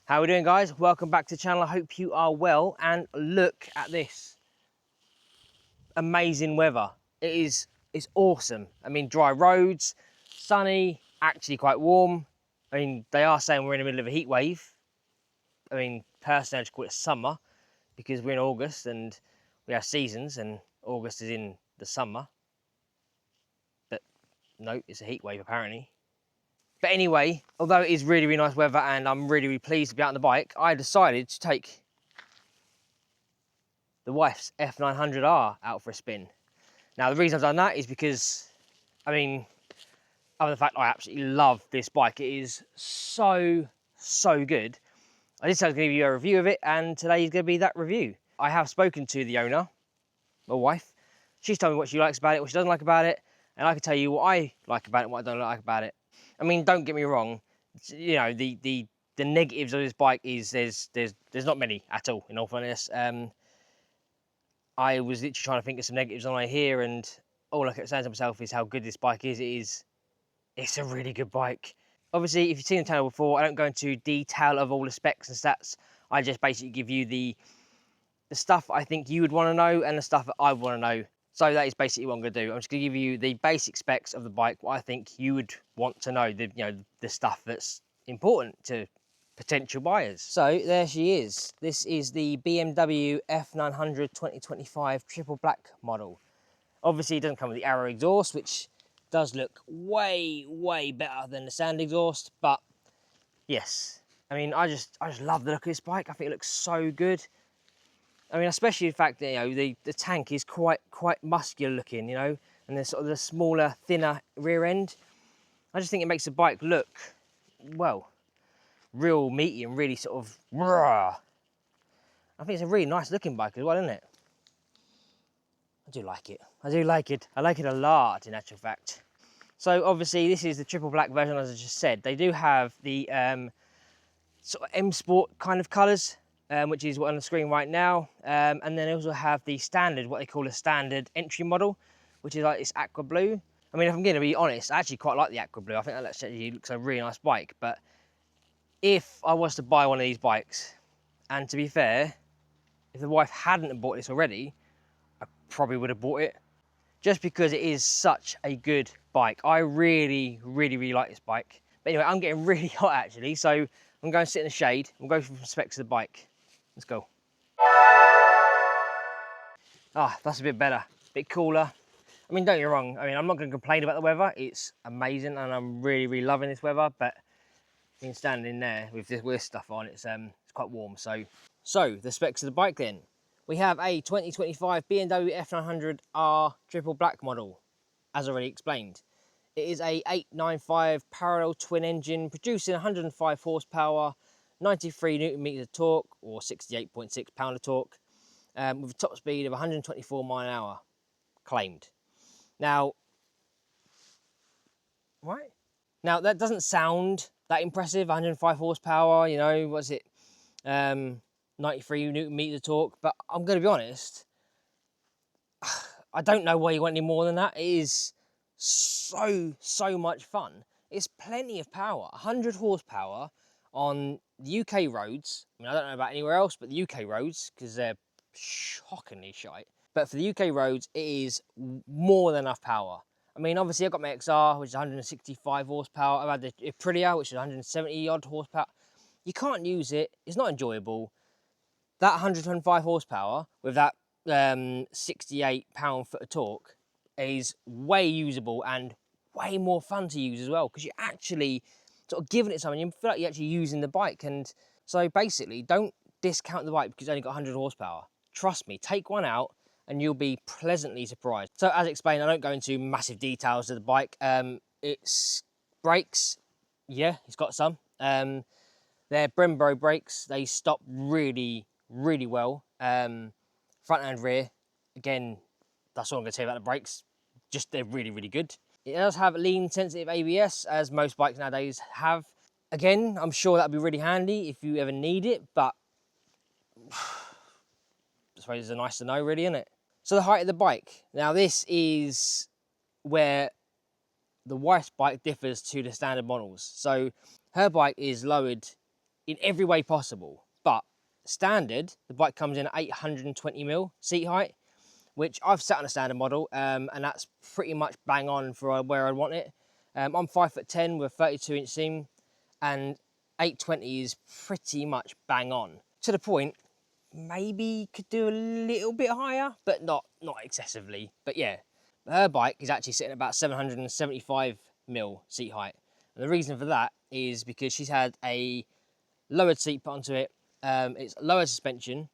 How are we doing, guys? Welcome back to the channel. I hope you are well, and look at this amazing weather. It's awesome. I mean, dry roads, sunny, actually quite warm. I mean, they are saying we're in the middle of a heat wave. I mean, personally I just call it summer because we're in August and we have seasons, and August is in the summer, but no, it's a heat wave apparently. But anyway, although it is really, really nice weather and I'm really, really pleased to be out on the bike, I decided to take the wife's F900r out for a spin. Now, the reason I've done that is because, I mean, other than the fact I absolutely love this bike. It is so, so good. I just said I was going to give you a review of it, and today is going to be that review. I have spoken to the owner, my wife. She's told me what she likes about it, what she doesn't like about it, and I can tell you what I like about it and what I don't like about it. I mean, don't get me wrong, you know, the negatives of this bike is there's not many at all, in all fairness. I was literally trying to think of some negatives on my here, and all I kept saying to myself is how good this bike is. It's a really good bike. Obviously, if you've seen the channel before, I don't go into detail of all the specs and stats. I just basically give you the stuff I think you would want to know and the stuff that I want to know. So that is basically what I'm going to do. I'm just going to give you the basic specs of the bike, what I think you would want to know, the stuff that's important to potential buyers. So there she is. This is the BMW F900 2025 triple black model. Obviously, it doesn't come with the Arrow exhaust, which does look way, way better than the standard exhaust. But yes, I mean, I just love the look of this bike. I think it looks so good. I mean, especially the fact that, you know, the tank is quite muscular looking, you know, and there's sort of the smaller, thinner rear end. I just think it makes the bike look, well, real meaty and really sort of raw. I think it's a really nice looking bike as well, isn't it? I do like it. I do like it. I like it a lot, in actual fact. So obviously this is the triple black version, as I just said. They do have the sort of M Sport kind of colours, which is what on the screen right now. And then they also have the standard, what they call a standard entry model, which is like this aqua blue. I mean, if I'm going to be honest, I actually quite like the aqua blue. I think that actually looks a really nice bike. But if I was to buy one of these bikes, and to be fair, if the wife hadn't bought this already, I probably would have bought it, just because it is such a good bike. I really, really, really like this bike. But anyway, I'm getting really hot actually, so I'm going to sit in the shade. We'll go through some specs of the bike. Let's go. Ah, that's a bit better, a bit cooler. I mean, don't get me wrong. I mean, I'm not going to complain about the weather. It's amazing, and I'm really, really loving this weather. But being standing in there with this stuff on, it's quite warm. So the specs of the bike then. We have a 2025 BMW F900r triple black model, as already explained. It is a 895 parallel twin engine producing 105 horsepower, 93 newton meters of torque, or 68.6 pound of torque, with a top speed of 124 mile an hour claimed. Now, right? Now that doesn't sound that impressive. 105 horsepower, you know, what's it? 93 newton meters of torque, but I'm going to be honest, I don't know why you want any more than that. It is so much fun. It's plenty of power. 100 horsepower on the UK roads. I mean, I don't know about anywhere else, but the UK roads, because they're shockingly shite. But for the UK roads, it is more than enough power. I mean, obviously I've got my XR, which is 165 horsepower. I've had the Aprilia, which is 170 odd horsepower. You can't use it. It's not enjoyable. That 125 horsepower with that 68 pound-foot of torque is way usable and way more fun to use as well, because you're actually sort of giving it something. You feel like you're actually using the bike. And so basically, don't discount the bike because it's only got 100 horsepower. Trust me, take one out and you'll be pleasantly surprised. So as explained, I don't go into massive details of the bike. It's brakes, yeah, it's got some. They're Brembo brakes. They stop really well, front and rear. Again, that's all I'm going to tell you about the brakes. Just they're really good. It does have lean sensitive ABS, as most bikes nowadays have. Again, I'm sure that'd be really handy if you ever need it, but I suppose it's nice to know, really, isn't it? So the height of the bike. Now this is where the wife's bike differs to the standard models. So her bike is lowered in every way possible. But standard, the bike comes in at 820mm seat height, which I've sat on a standard model, and that's pretty much bang on for where I want it. I'm 5'10" with a 32-inch seam, and 820 is pretty much bang on. To the point, maybe could do a little bit higher, but not excessively. But yeah, her bike is actually sitting at about 775mm seat height. And the reason for that is because she's had a lowered seat put onto it. It's lower suspension.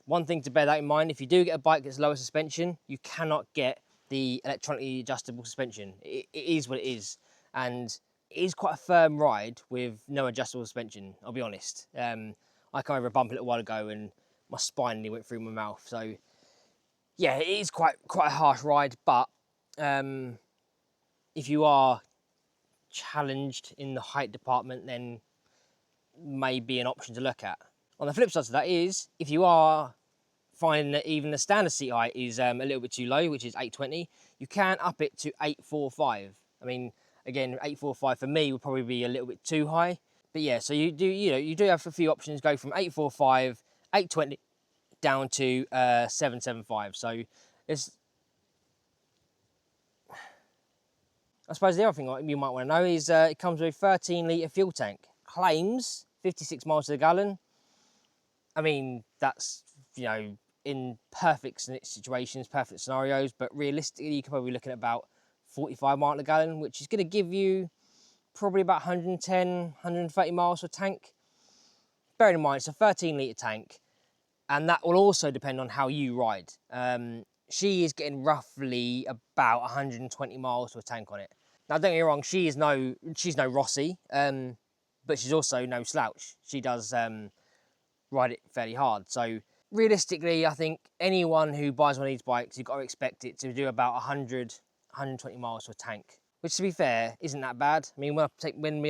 One thing to bear that in mind, if you do get a bike that's lower suspension, you cannot get the electronically adjustable suspension. It is what it is. And it is quite a firm ride with no adjustable suspension, I'll be honest. I came over a bump a little while ago and my spine nearly went through my mouth. So yeah, it is quite a harsh ride, but if you are challenged in the height department, then may be an option to look at. On the flip side to that is, if you are finding that even the standard seat height is a little bit too low, which is 820, you can up it to 845. I mean, again, 845 for me would probably be a little bit too high. But yeah, so you do have a few options. Go from 845, 820 down to 775. So it's, I suppose the other thing you might want to know is it comes with a 13-litre fuel tank. Claims 56 miles to the gallon. I mean, that's, you know, in perfect situations, perfect scenarios, but realistically, you could probably be looking at about 45 miles to the gallon, which is going to give you probably about 110, 130 miles for tank. Bearing in mind, it's a 13-litre tank, and that will also depend on how you ride. She is getting roughly about 120 miles to a tank on it. Now, don't get me wrong, she's no Rossi, but she's also no slouch. She does ride it fairly hard. So realistically, I think anyone who buys one of these bikes, you've got to expect it to do about 100, 120 miles to a tank, which, to be fair, isn't that bad. I mean, when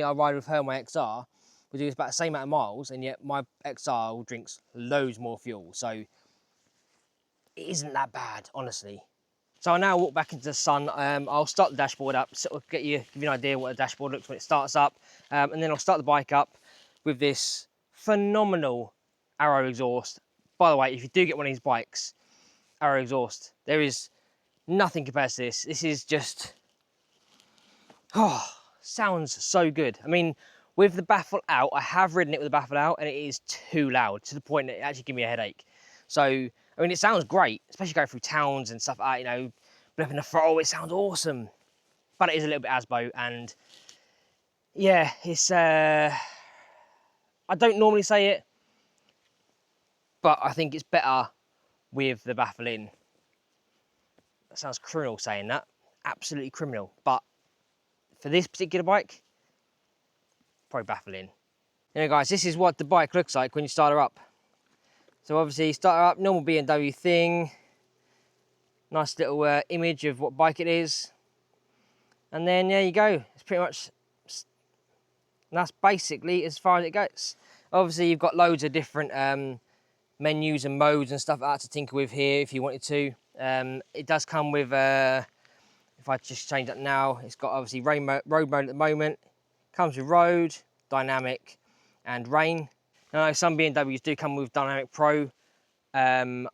I ride with her and my XR, we do about the same amount of miles, and yet my XR drinks loads more fuel. So it isn't that bad, honestly. So I'll now walk back into the sun. I'll start the dashboard up, so I'll give you an idea what the dashboard looks when it starts up, and then I'll start the bike up with this phenomenal Arrow exhaust. By the way, if you do get one of these bikes, Arrow exhaust, there is nothing compared to this. This is just, oh, sounds so good. I mean, with the baffle out, I have ridden it with the baffle out, and it is too loud to the point that it actually gives me a headache. So, I mean, it sounds great, especially going through towns and stuff like that, you know, blipping the throttle, it sounds awesome. But it is a little bit asbo, and yeah, it's, I don't normally say it, but I think it's better with the baffle in. That sounds criminal saying that, absolutely criminal. But for this particular bike, probably baffle in. You know, guys, this is what the bike looks like when you start her up. So obviously you start her up, normal BMW thing. Nice little image of what bike it is. And then there you go. It's pretty much, and that's basically as far as it goes. Obviously you've got loads of different menus and modes and stuff like that to tinker with here if you wanted to. It does come with, if I just change that now, it's got obviously road mode at the moment. Comes with road, dynamic and rain. Now some BMWs do come with Dynamic Pro. I'm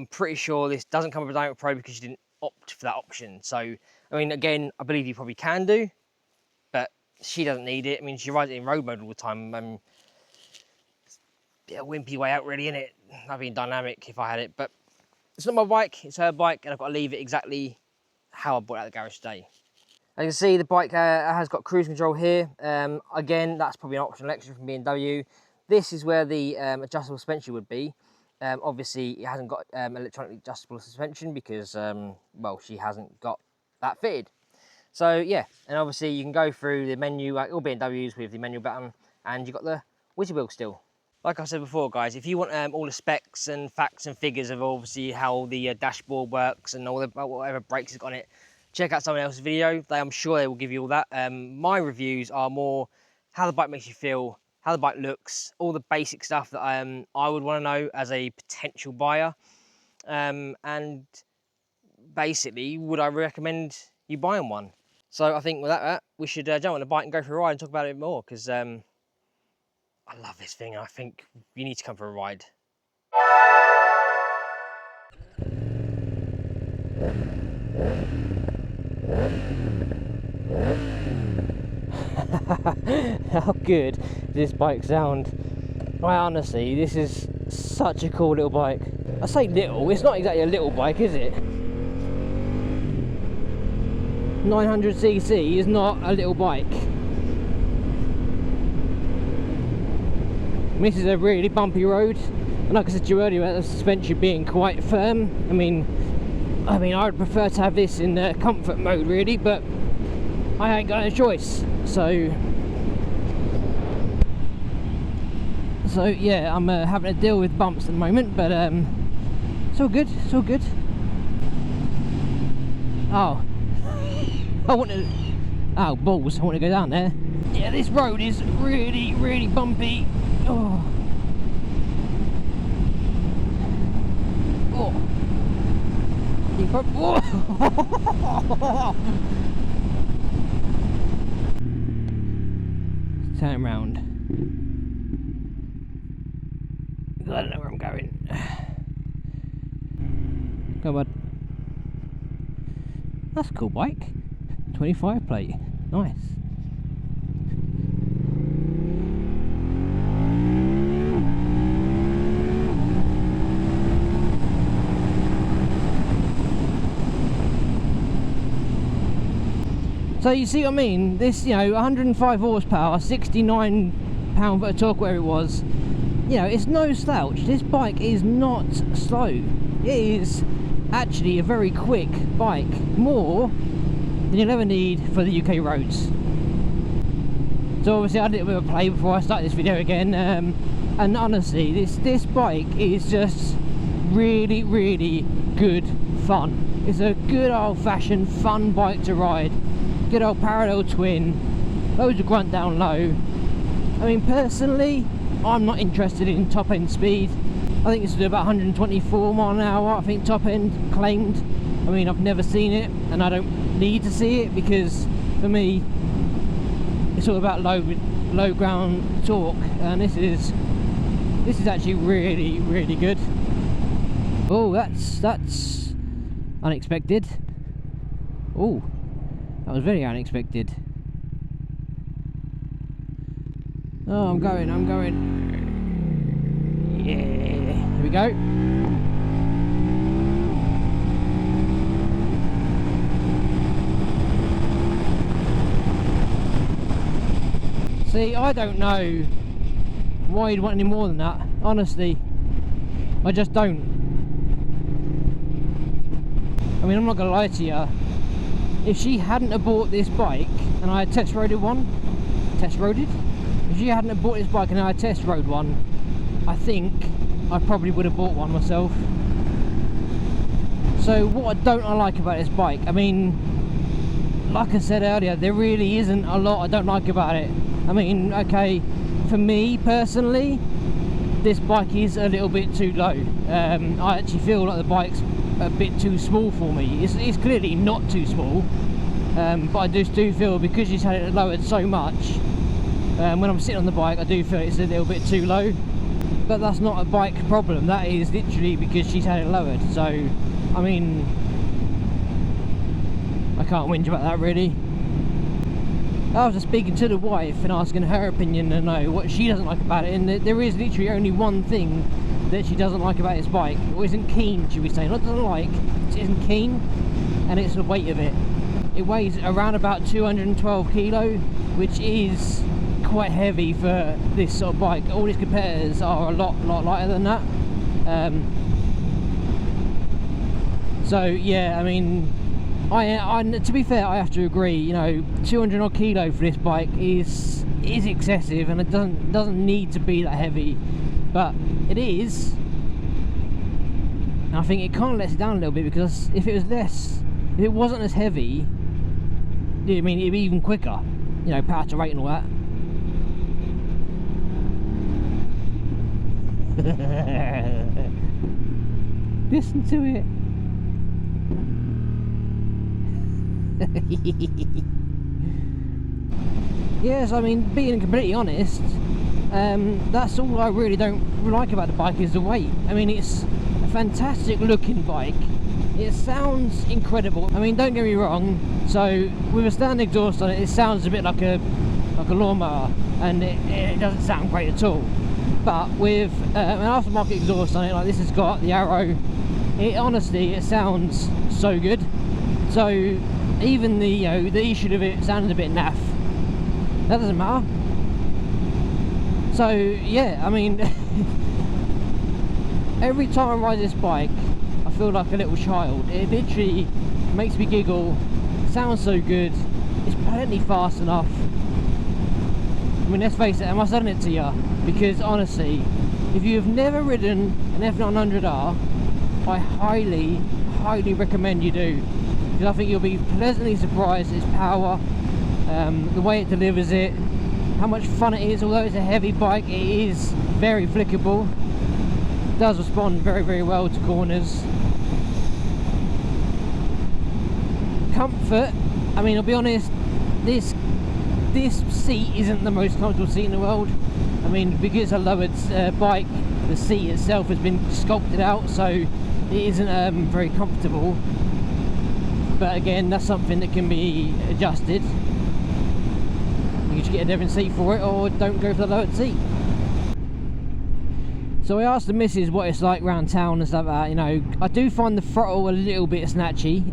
pretty sure this doesn't come with Dynamic Pro because you didn't opt for that option. So, I mean, again, I believe you probably can do, but she doesn't need it. I mean, she rides it in road mode all the time. It's a bit of a wimpy way out really, innit? I'd be in dynamic if I had it, but it's not my bike, it's her bike, and I've got to leave it exactly how I bought it out of the garage today. As you can see, the bike has got cruise control here. Again, that's probably an optional extra from BMW. This is where the adjustable suspension would be. Obviously, it hasn't got electronically adjustable suspension because, well, she hasn't got that fitted. So, yeah, and obviously you can go through the menu, like all BMWs with the menu button, and you've got the wizard wheel still. Like I said before, guys, if you want all the specs and facts and figures of obviously how the dashboard works and all the whatever brakes it's got on it, check out someone else's video. I'm sure they will give you all that. My reviews are more how the bike makes you feel, how the bike looks, all the basic stuff that I would want to know as a potential buyer. And basically, would I recommend you buying one? So I think with that, we should jump on the bike and go for a ride and talk about it more, because I love this thing. I think you need to come for a ride. How good does this bike sound? I honestly, this is such a cool little bike. I say little, it's not exactly a little bike, is it? 900cc is not a little bike. This is a really bumpy road, and like I said to you earlier about the suspension being quite firm. I mean I would prefer to have this in comfort mode really, but I ain't got a choice. So yeah, I'm having to deal with bumps at the moment, but it's all good, it's all good. Oh, I want to, oh balls, I want to go down there. Yeah, this road is really, really bumpy. Oh. Oh. Oh. Turn around. I don't know where I'm going. Go bud. That's a cool bike. 25 plate. Nice. So you see what I mean? This, you know, 105 horsepower, 69 pound-foot of torque, whatever it was. You know, it's no slouch. This bike is not slow. It is actually a very quick bike, more than you'll ever need for the UK roads. So obviously I did a bit of a play before I start this video again, and honestly, this bike is just really, really good fun. It's a good old-fashioned fun bike to ride. Good old parallel twin, loads of grunt down low. I mean, personally, I'm not interested in top end speed. I think this is about 124 mile an hour, I think top end claimed. I mean, I've never seen it, and I don't need to see it, because for me, it's all about low ground torque, and this is actually really, really good. Oh, that's unexpected. Oh. That was very unexpected. Oh, I'm going. Yeah, here we go. See, I don't know why you'd want any more than that. Honestly, I just don't. I mean, I'm not gonna lie to you. If she hadn't have bought this bike and I had if she hadn't have bought this bike and I had test rode one, I think I probably would have bought one myself. So what don't I like about this bike? I mean, like I said earlier, there really isn't a lot I don't like about it. I mean, okay, for me personally, this bike is a little bit too low. I actually feel like the bike's a bit too small for me. It's clearly not too small, but I just do feel, because she's had it lowered so much, when I'm sitting on the bike I do feel it's a little bit too low. But that's not a bike problem, that is literally because she's had it lowered. So I mean, I can't whinge about that really. I was just speaking to the wife and asking her opinion and know what she doesn't like about it, and there is literally only one thing that she doesn't like about this bike, or isn't keen, should we say, not doesn't like, she isn't keen, and it's the weight of it. It weighs around about 212 kilo, which is quite heavy for this sort of bike. All its competitors are a lot lighter than that. So yeah, I mean, I to be fair, I have to agree. You know, 200 odd kilo for this bike is excessive, and it doesn't need to be that heavy, but it is. And I think it kind of lets it down a little bit, because if it wasn't as heavy, I mean, it'd be even quicker. You know, power to rate and all that. Listen to it. Yes, I mean, being completely honest, that's all I really don't like about the bike, is the weight. I mean, it's a fantastic looking bike. It sounds incredible. I mean, don't get me wrong, so with a standard exhaust on it, it sounds a bit like a lawnmower, and it doesn't sound great at all. But with an aftermarket exhaust on it, like this has got the Arrow, honestly, it sounds so good. So even the the issue of it sounded a bit naff, that doesn't matter. So yeah, I mean, every time I ride this bike, I feel like a little child. It literally makes me giggle. Sounds so good. It's plenty fast enough. I mean, let's face it, am I selling it to you? Because honestly, if you have never ridden an F900r, I highly recommend you do. Because I think you'll be pleasantly surprised at its power, the way it delivers it, how much fun it is. Although it's a heavy bike, it is very flickable. It does respond very well to corners. Comfort, I mean, I'll be honest, this seat isn't the most comfortable seat in the world. I mean, because it's a lowered bike, the seat itself has been sculpted out, so it isn't very comfortable. But again, that's something that can be adjusted. You just get a different seat for it, or don't go for the lowered seat. So I asked the missus what it's like around town and stuff like that. You know, I do find the throttle a little bit snatchy.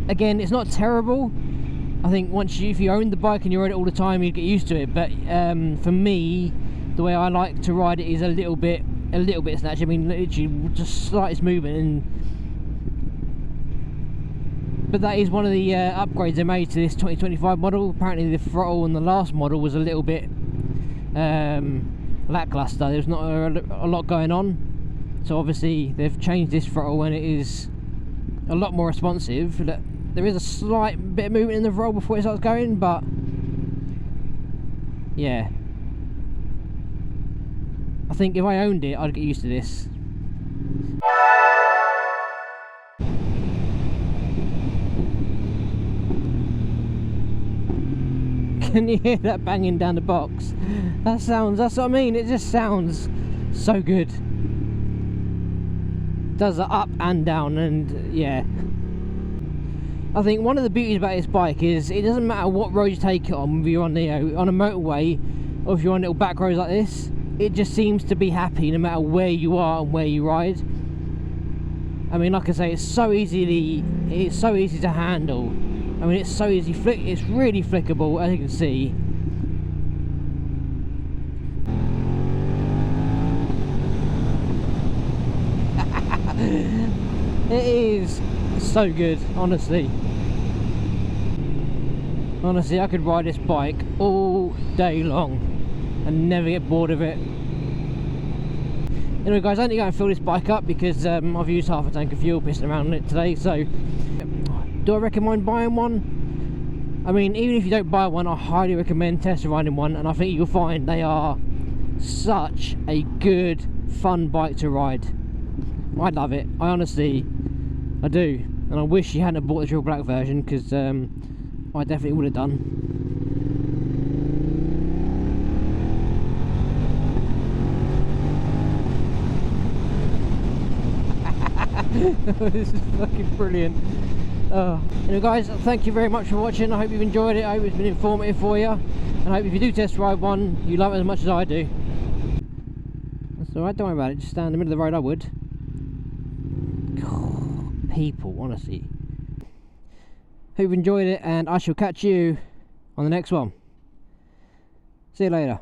Again, it's not terrible. I think if you own the bike and you ride it all the time, you get used to it. But for me, the way I like to ride it is a little bit snatchy. I mean, literally just slightest movement. But that is one of the upgrades they made to this 2025 model. Apparently, the throttle on the last model was a little bit lackluster. There's not a lot going on. So obviously, they've changed this throttle and it is a lot more responsive. There is a slight bit of movement in the throttle before it starts going, but yeah, I think if I owned it, I'd get used to this. Can you hear that banging down the box? That's what I mean, it just sounds so good. Does it up and down, and yeah. I think one of the beauties about this bike is it doesn't matter what road you take it on, whether you're on on a motorway or if you're on little back roads like this, it just seems to be happy no matter where you are and where you ride. I mean, like I say, it's so easy to handle. I mean, it's so easy, it's really flickable, as you can see. It is so good, honestly. Honestly, I could ride this bike all day long and never get bored of it. Anyway guys, I need to go and fill this bike up because I've used half a tank of fuel pissing around in it today. So do I recommend buying one? I mean, even if you don't buy one, I highly recommend test riding one, and I think you'll find they are such a good, fun bike to ride. I love it, I honestly, I do, and I wish you hadn't bought the triple black version, because I definitely would have done. This is fucking brilliant. Anyway guys, thank you very much for watching. I hope you've enjoyed it. I hope it's been informative for you, and I hope if you do test ride one, you love it as much as I do. That's alright, don't worry about it, just stand in the middle of the road. I would. God, people, honestly. Hope you've enjoyed it, and I shall catch you on the next one. See you later.